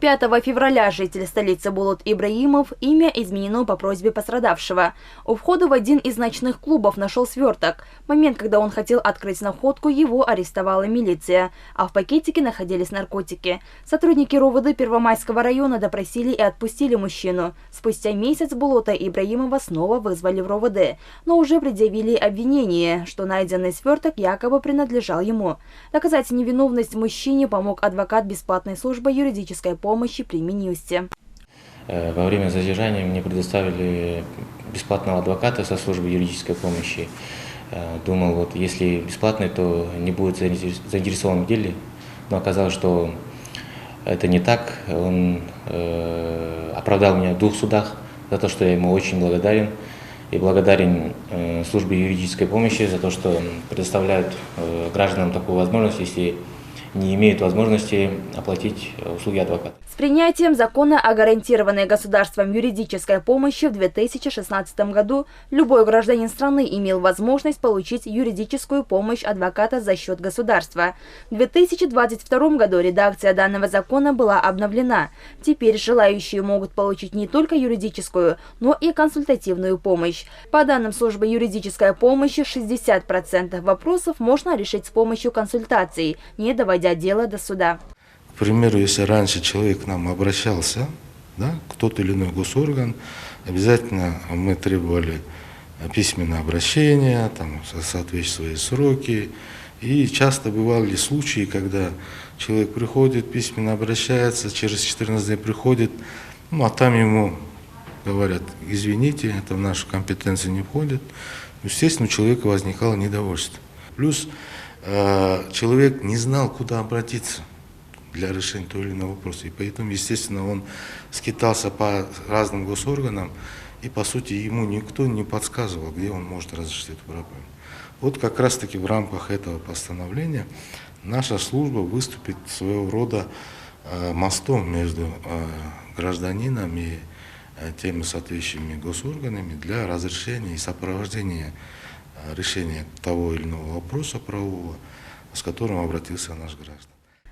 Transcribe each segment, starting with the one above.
5 февраля житель столицы Булут Ибраимов имя изменено по просьбе пострадавшего. У входа в один из ночных клубов нашел сверток. В момент, когда он хотел открыть находку, его арестовала милиция, а в пакетике находились наркотики. Сотрудники РОВД Первомайского района допросили и отпустили мужчину. Спустя месяц Булута Ибраимова снова вызвали в РОВД, но уже предъявили обвинение, что найденный сверток якобы принадлежал ему. Доказать невиновность мужчине помог адвокат бесплатной службы юридической помощи при Минюсте. Во время задержания мне предоставили бесплатного адвоката со службы юридической помощи. Думал, вот если бесплатный, то не будет заинтересован в деле. Но оказалось, что это не так. Он оправдал меня в 2 судах за то, что я ему очень благодарен. И благодарен службе юридической помощи за то, что предоставляют гражданам такую возможность, если не имеют возможности оплатить услуги адвоката. С принятием закона о гарантированной государством юридической помощи в 2016 году любой гражданин страны имел возможность получить юридическую помощь адвоката за счет государства. В 2022 году редакция данного закона была обновлена. Теперь желающие могут получить не только юридическую, но и консультативную помощь. По данным службы юридической помощи, 60% вопросов можно решить с помощью консультаций, не доводя дело до суда. К примеру, если раньше человек к нам обращался, да, кто-то или иной госорган, обязательно мы требовали письменное обращение, там, соответствующие сроки. И часто бывали случаи, когда человек приходит, письменно обращается, через 14 дней приходит, ну, а там ему говорят: извините, это в нашу компетенцию не входит. Естественно, у человека возникало недовольство. Плюс человек не знал, куда обратиться для решения того или иного вопроса. И поэтому, естественно, он скитался по разным госорганам, и, по сути, ему никто не подсказывал, где он может разрешить эту проблему. Вот как раз-таки в рамках этого постановления наша служба выступит своего рода мостом между гражданином и теми соответствующими госорганами для разрешения и сопровождения решения того или иного вопроса правового, с которым обратился наш гражданин.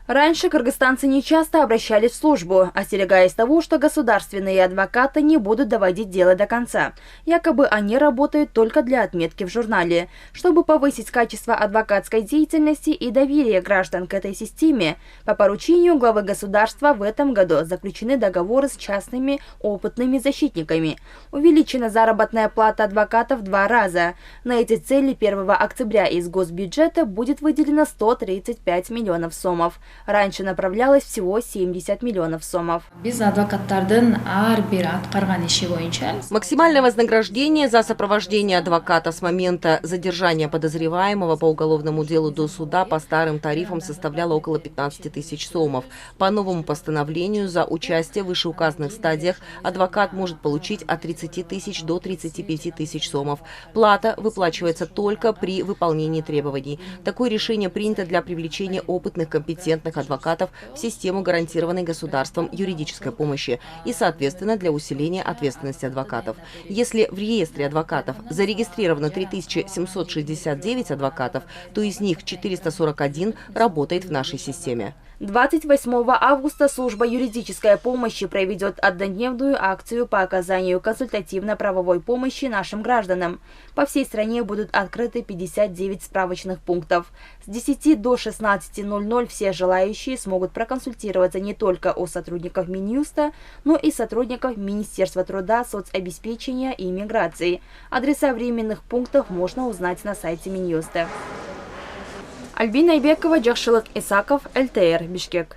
Раньше кыргызстанцы нечасто обращались в службу, остерегаясь того, что государственные адвокаты не будут доводить дело до конца. Якобы они работают только для отметки в журнале. Чтобы повысить качество адвокатской деятельности и доверие граждан к этой системе, по поручению главы государства в этом году заключены договоры с частными опытными защитниками. Увеличена заработная плата адвокатов в 2 раза. На эти цели 1 октября из госбюджета будет выделено 135 миллионов сомов. Раньше направлялось всего 70 миллионов сомов. Максимальное вознаграждение за сопровождение адвоката с момента задержания подозреваемого по уголовному делу до суда по старым тарифам составляло около 15 тысяч сомов. По новому постановлению за участие в вышеуказанных стадиях адвокат может получить от 30 тысяч до 35 тысяч сомов. Плата выплачивается только при выполнении требований. Такое решение принято для привлечения опытных, компетентных адвокатов в систему гарантированной государством юридической помощи и, соответственно, для усиления ответственности адвокатов. Если в реестре адвокатов зарегистрировано 3769 адвокатов, то из них 441 работает в нашей системе. 28 августа служба юридической помощи проведет однодневную акцию по оказанию консультативно-правовой помощи нашим гражданам. По всей стране будут открыты 59 справочных пунктов. С 10 до 16:00 все желающие смогут проконсультироваться не только у сотрудников Минюста, но и сотрудников Министерства труда, соцобеспечения и миграции. Адреса временных пунктов можно узнать на сайте Минюста. Альбина Айбекова, Джахшылык Исаков, ЛТР, Бишкек.